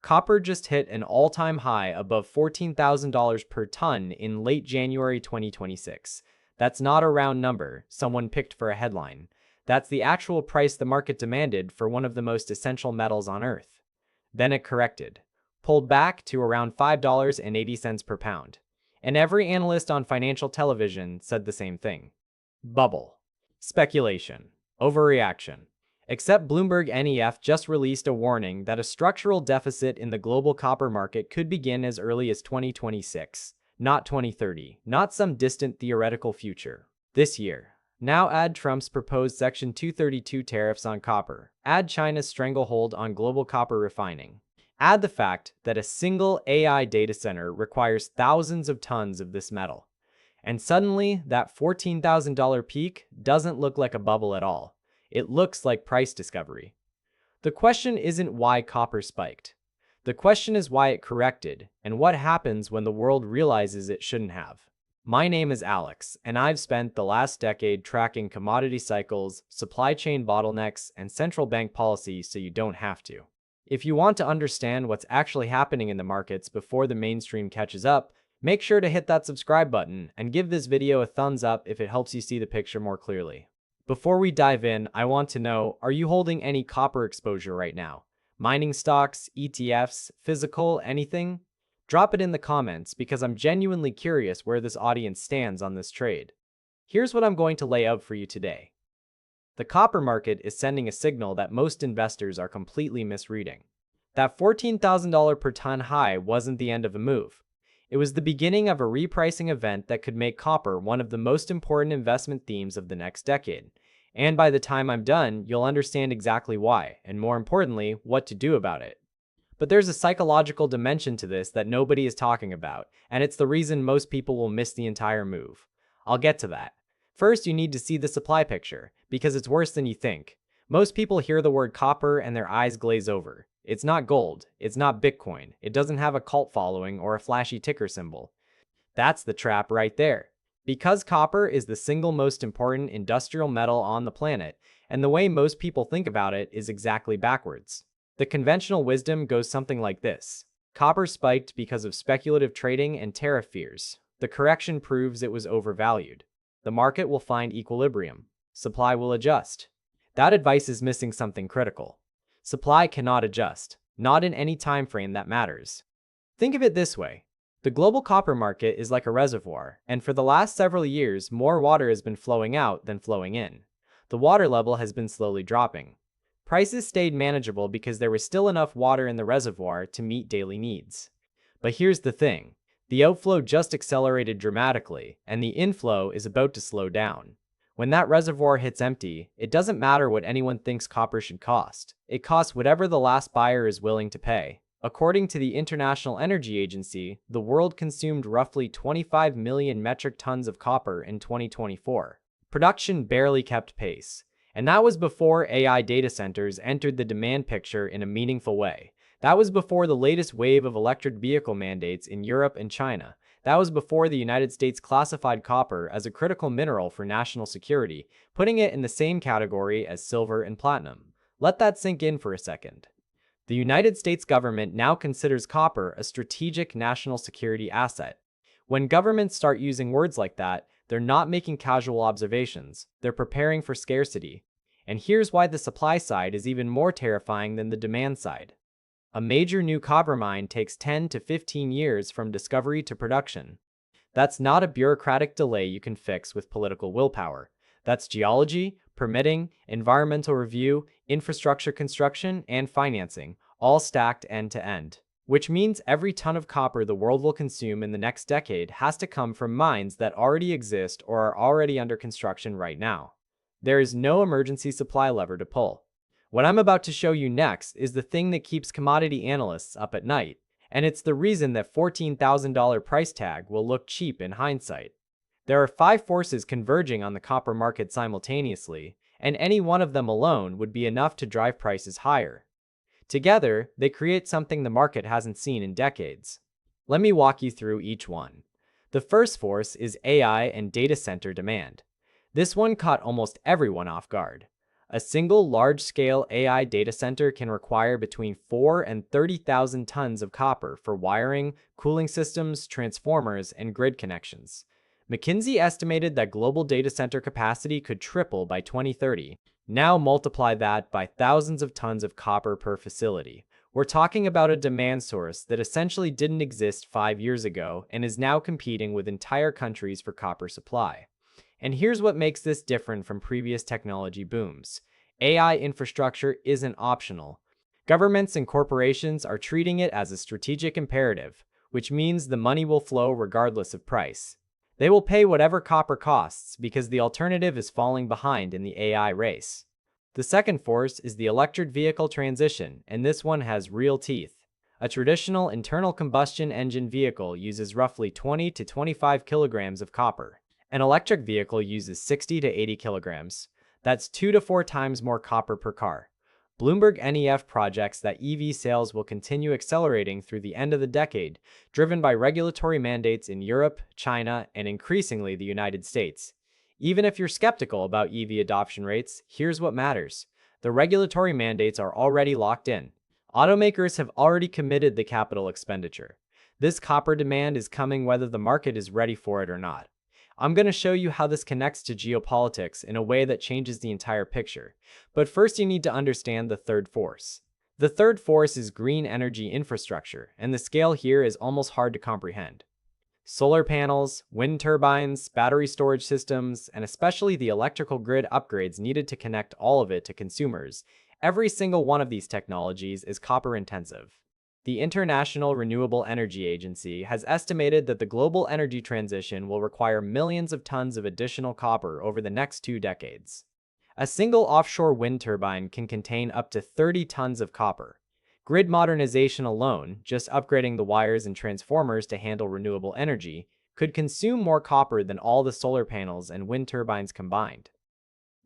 Copper just hit an all-time high above $14,000 per ton in late January 2026. That's not a round number someone picked for a headline. That's the actual price the market demanded for one of the most essential metals on Earth. Then it corrected, pulled back to around $5.80 per pound. And every analyst on financial television said the same thing. Bubble. Speculation. Overreaction. Except Bloomberg NEF just released a warning that a structural deficit in the global copper market could begin as early as 2026, not 2030, not some distant theoretical future. This year. Now add Trump's proposed Section 232 tariffs on copper. Add China's stranglehold on global copper refining. Add the fact that a single AI data center requires thousands of tons of this metal. And suddenly, that $14,000 peak doesn't look like a bubble at all. It looks like price discovery. The question isn't why copper spiked. The question is why it corrected, and what happens when the world realizes it shouldn't have. My name is Alex, and I've spent the last decade tracking commodity cycles, supply chain bottlenecks, and central bank policy so you don't have to. If you want to understand what's actually happening in the markets before the mainstream catches up, make sure to hit that subscribe button and give this video a thumbs up if it helps you see the picture more clearly. Before we dive in, I want to know, are you holding any copper exposure right now? Mining stocks, ETFs, physical, anything? Drop it in the comments because I'm genuinely curious where this audience stands on this trade. Here's what I'm going to lay out for you today. The copper market is sending a signal that most investors are completely misreading. That $14,000 per ton high wasn't the end of a move. It was the beginning of a repricing event that could make copper one of the most important investment themes of the next decade. And by the time I'm done, you'll understand exactly why, and more importantly, what to do about it. But there's a psychological dimension to this that nobody is talking about, and it's the reason most people will miss the entire move. I'll get to that. First, you need to see the supply picture, because it's worse than you think. Most people hear the word copper and their eyes glaze over. It's not gold, it's not Bitcoin, it doesn't have a cult following or a flashy ticker symbol. That's the trap right there. Because copper is the single most important industrial metal on the planet, and the way most people think about it is exactly backwards. The conventional wisdom goes something like this. Copper spiked because of speculative trading and tariff fears. The correction proves it was overvalued. The market will find equilibrium. Supply will adjust. That advice is missing something critical. Supply cannot adjust, not in any time frame that matters. Think of it this way. The global copper market is like a reservoir, and for the last several years, more water has been flowing out than flowing in. The water level has been slowly dropping. Prices stayed manageable because there was still enough water in the reservoir to meet daily needs. But here's the thing. The outflow just accelerated dramatically, and the inflow is about to slow down. When that reservoir hits empty, it doesn't matter what anyone thinks copper should cost. It costs whatever the last buyer is willing to pay. According to the International Energy Agency, the world consumed roughly 25 million metric tons of copper in 2024. Production barely kept pace. And that was before AI data centers entered the demand picture in a meaningful way. That was before the latest wave of electric vehicle mandates in Europe and China. That was before the United States classified copper as a critical mineral for national security, putting it in the same category as silver and platinum. Let that sink in for a second. The United States government now considers copper a strategic national security asset. When governments start using words like that, they're not making casual observations, they're preparing for scarcity. And here's why the supply side is even more terrifying than the demand side. A major new copper mine takes 10 to 15 years from discovery to production. That's not a bureaucratic delay you can fix with political willpower. That's geology, permitting, environmental review, infrastructure construction, and financing, all stacked end to end. Which means every ton of copper the world will consume in the next decade has to come from mines that already exist or are already under construction right now. There is no emergency supply lever to pull. What I'm about to show you next is the thing that keeps commodity analysts up at night, and it's the reason that $14,000 price tag will look cheap in hindsight. There are 5 forces converging on the copper market simultaneously, and any one of them alone would be enough to drive prices higher. Together, they create something the market hasn't seen in decades. Let me walk you through each one. The first force is AI and data center demand. This one caught almost everyone off guard. A single large-scale AI data center can require between 4 and 30,000 tons of copper for wiring, cooling systems, transformers, and grid connections. McKinsey estimated that global data center capacity could triple by 2030. Now multiply that by thousands of tons of copper per facility. We're talking about a demand source that essentially didn't exist 5 years ago and is now competing with entire countries for copper supply. And here's what makes this different from previous technology booms. AI infrastructure isn't optional. Governments and corporations are treating it as a strategic imperative, which means the money will flow regardless of price. They will pay whatever copper costs because the alternative is falling behind in the AI race. The second force is the electric vehicle transition, and this one has real teeth. A traditional internal combustion engine vehicle uses roughly 20 to 25 kilograms of copper. An electric vehicle uses 60 to 80 kilograms. That's 2 to 4 times more copper per car. Bloomberg NEF projects that EV sales will continue accelerating through the end of the decade, driven by regulatory mandates in Europe, China, and increasingly the United States. Even if you're skeptical about EV adoption rates, here's what matters. The regulatory mandates are already locked in. Automakers have already committed the capital expenditure. This copper demand is coming whether the market is ready for it or not. I'm going to show you how this connects to geopolitics in a way that changes the entire picture. But first you need to understand the third force. The third force is green energy infrastructure, and the scale here is almost hard to comprehend. Solar panels, wind turbines, battery storage systems, and especially the electrical grid upgrades needed to connect all of it to consumers. Every single one of these technologies is copper intensive. The International Renewable Energy Agency has estimated that the global energy transition will require millions of tons of additional copper over the next 2 decades. A single offshore wind turbine can contain up to 30 tons of copper. Grid modernization alone, just upgrading the wires and transformers to handle renewable energy, could consume more copper than all the solar panels and wind turbines combined.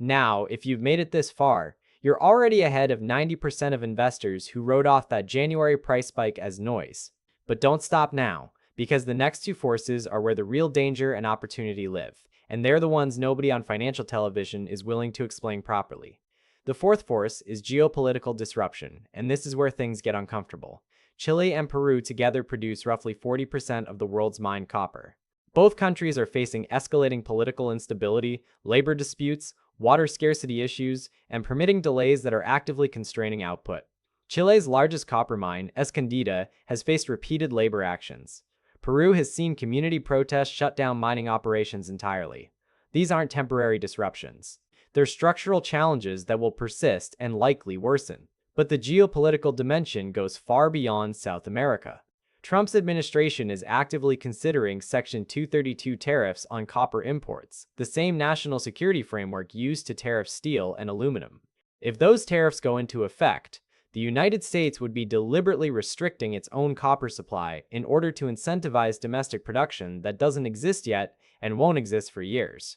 Now, if you've made it this far, you're already ahead of 90% of investors who wrote off that January price spike as noise. But don't stop now, because the next two forces are where the real danger and opportunity live, and they're the ones nobody on financial television is willing to explain properly. The fourth force is geopolitical disruption, and this is where things get uncomfortable. Chile and Peru together produce roughly 40% of the world's mined copper. Both countries are facing escalating political instability, labor disputes, water scarcity issues, and permitting delays that are actively constraining output. Chile's largest copper mine, Escondida, has faced repeated labor actions. Peru has seen community protests shut down mining operations entirely. These aren't temporary disruptions. They're structural challenges that will persist and likely worsen. But the geopolitical dimension goes far beyond South America. Trump's administration is actively considering Section 232 tariffs on copper imports, the same national security framework used to tariff steel and aluminum. If those tariffs go into effect, the United States would be deliberately restricting its own copper supply in order to incentivize domestic production that doesn't exist yet and won't exist for years.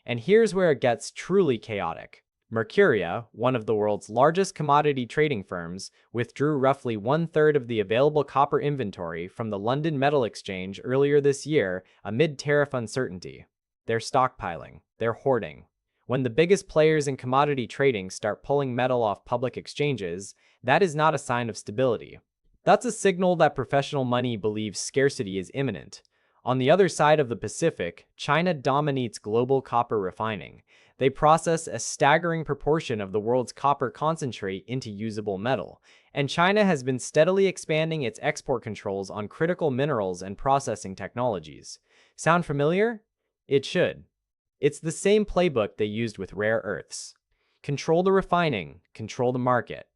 And here's where it gets truly chaotic. Mercuria, one of the world's largest commodity trading firms, withdrew roughly 1/3 of the available copper inventory from the London Metal Exchange earlier this year amid tariff uncertainty. They're stockpiling. They're hoarding. When the biggest players in commodity trading start pulling metal off public exchanges, that is not a sign of stability. That's a signal that professional money believes scarcity is imminent. On the other side of the Pacific, China dominates global copper refining. They process a staggering proportion of the world's copper concentrate into usable metal, and China has been steadily expanding its export controls on critical minerals and processing technologies. Sound familiar? It should. It's the same playbook they used with rare earths. Control the refining, control the market.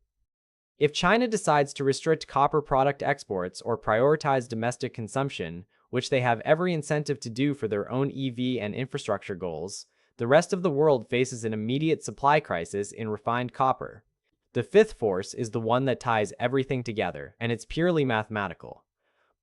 If China decides to restrict copper product exports or prioritize domestic consumption, which they have every incentive to do for their own EV and infrastructure goals, the rest of the world faces an immediate supply crisis in refined copper. The fifth force is the one that ties everything together, and it's purely mathematical.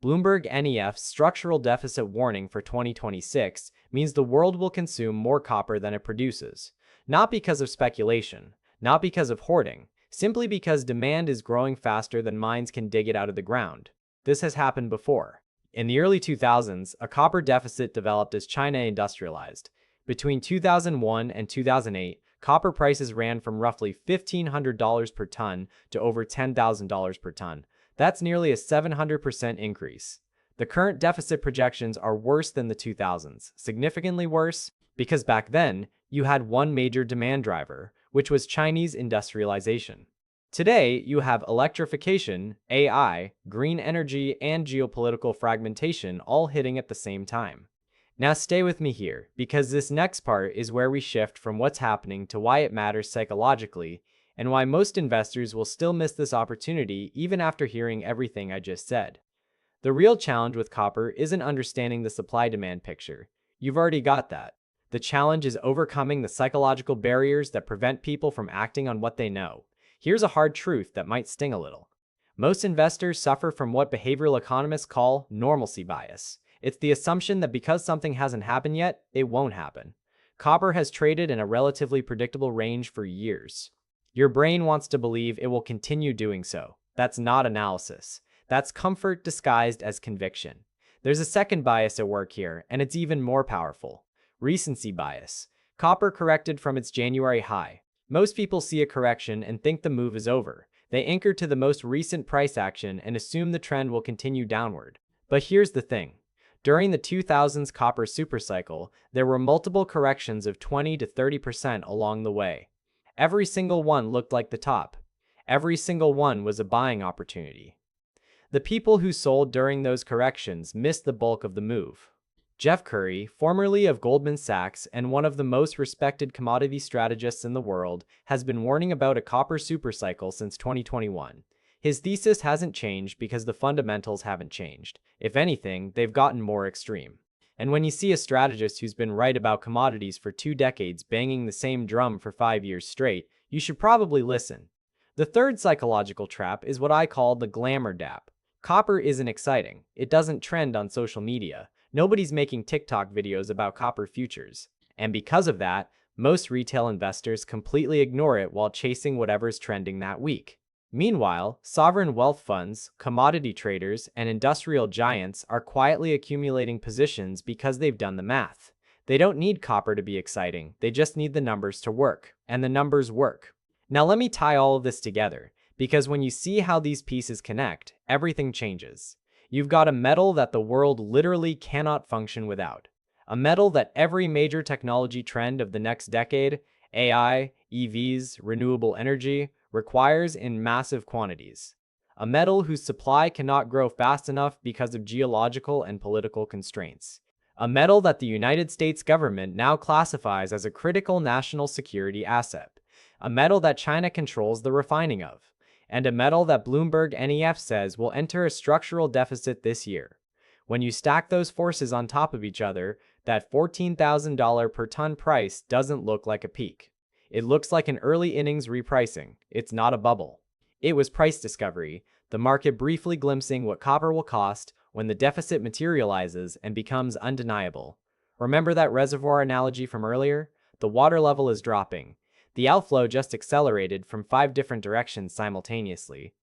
Bloomberg NEF's structural deficit warning for 2026 means the world will consume more copper than it produces. Not because of speculation, not because of hoarding, simply because demand is growing faster than mines can dig it out of the ground. This has happened before. In the early 2000s, a copper deficit developed as China industrialized. Between 2001 and 2008, copper prices ran from roughly $1,500 per ton to over $10,000 per ton. That's nearly a 700% increase. The current deficit projections are worse than the 2000s, significantly worse, because back then, you had one major demand driver, which was Chinese industrialization. Today, you have electrification, AI, green energy, and geopolitical fragmentation all hitting at the same time. Now stay with me here, because this next part is where we shift from what's happening to why it matters psychologically, and why most investors will still miss this opportunity even after hearing everything I just said. The real challenge with copper isn't understanding the supply-demand picture. You've already got that. The challenge is overcoming the psychological barriers that prevent people from acting on what they know. Here's a hard truth that might sting a little. Most investors suffer from what behavioral economists call normalcy bias. It's the assumption that because something hasn't happened yet, it won't happen. Copper has traded in a relatively predictable range for years. Your brain wants to believe it will continue doing so. That's not analysis. That's comfort disguised as conviction. There's a second bias at work here, and it's even more powerful. Recency bias. Copper corrected from its January high. Most people see a correction and think the move is over. They anchor to the most recent price action and assume the trend will continue downward. But here's the thing. During the 2000s copper supercycle, there were multiple corrections of 20 to 30% along the way. Every single one looked like the top. Every single one was a buying opportunity. The people who sold during those corrections missed the bulk of the move. Jeff Curry, formerly of Goldman Sachs and one of the most respected commodity strategists in the world, has been warning about a copper supercycle since 2021. His thesis hasn't changed because the fundamentals haven't changed. If anything, they've gotten more extreme. And when you see a strategist who's been right about commodities for 2 decades banging the same drum for 5 years straight, you should probably listen. The third psychological trap is what I call the glamour dap. Copper isn't exciting. It doesn't trend on social media. Nobody's making TikTok videos about copper futures. And because of that, most retail investors completely ignore it while chasing whatever's trending that week. Meanwhile, sovereign wealth funds, commodity traders, and industrial giants are quietly accumulating positions because they've done the math. They don't need copper to be exciting, they just need the numbers to work. And the numbers work. Now let me tie all of this together, because when you see how these pieces connect, everything changes. You've got a metal that the world literally cannot function without. A metal that every major technology trend of the next decade, AI, EVs, renewable energy, requires in massive quantities. A metal whose supply cannot grow fast enough because of geological and political constraints. A metal that the United States government now classifies as a critical national security asset. A metal that China controls the refining of. And a metal that Bloomberg NEF says will enter a structural deficit this year. When you stack those forces on top of each other, that $14,000 per ton price doesn't look like a peak. It looks like an early innings repricing. It's not a bubble. It was price discovery, the market briefly glimpsing what copper will cost when the deficit materializes and becomes undeniable. Remember that reservoir analogy from earlier? The water level is dropping. The outflow just accelerated from 5 different directions simultaneously.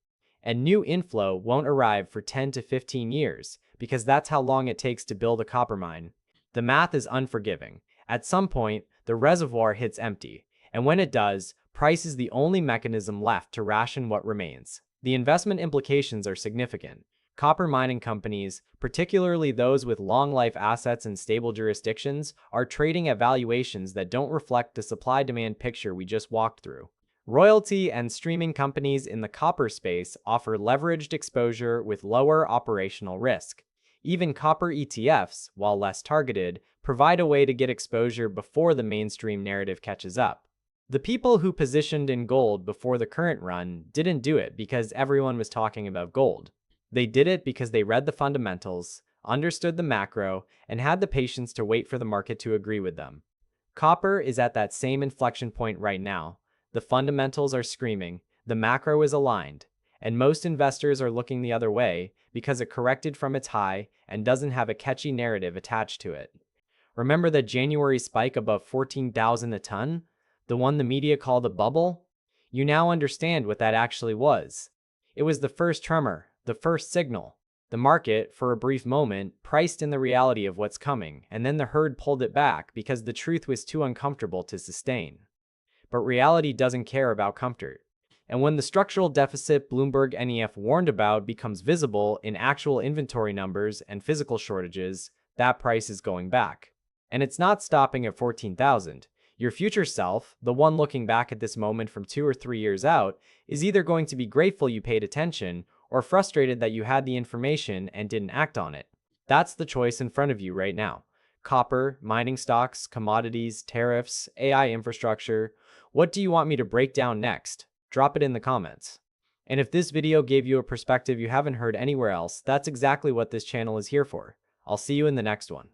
And new inflow won't arrive for 10 to 15 years, because that's how long it takes to build a copper mine. The math is unforgiving. At some point, the reservoir hits empty, and when it does, price is the only mechanism left to ration what remains. The investment implications are significant. Copper mining companies, particularly those with long-life assets in stable jurisdictions, are trading at valuations that don't reflect the supply-demand picture we just walked through. Royalty and streaming companies in the copper space offer leveraged exposure with lower operational risk. Even copper ETFs, while less targeted, provide a way to get exposure before the mainstream narrative catches up. The people who positioned in gold before the current run didn't do it because everyone was talking about gold. They did it because they read the fundamentals, understood the macro, and had the patience to wait for the market to agree with them. Copper is at that same inflection point right now. The fundamentals are screaming, the macro is aligned, and most investors are looking the other way because it corrected from its high and doesn't have a catchy narrative attached to it. Remember the January spike above 14,000 a ton? The one the media called a bubble? You now understand what that actually was. It was the first tremor, the first signal. The market, for a brief moment, priced in the reality of what's coming, and then the herd pulled it back because the truth was too uncomfortable to sustain. but reality doesn't care about comfort. And when the structural deficit Bloomberg NEF warned about becomes visible in actual inventory numbers and physical shortages, that price is going back. And it's not stopping at 14,000. Your future self, the one looking back at this moment from 2 or 3 years out, is either going to be grateful you paid attention or frustrated that you had the information and didn't act on it. That's the choice in front of you right now. Copper, mining stocks, commodities, tariffs, AI infrastructure. What do you want me to break down next? Drop it in the comments. And if this video gave you a perspective you haven't heard anywhere else, that's exactly what this channel is here for. I'll see you in the next one.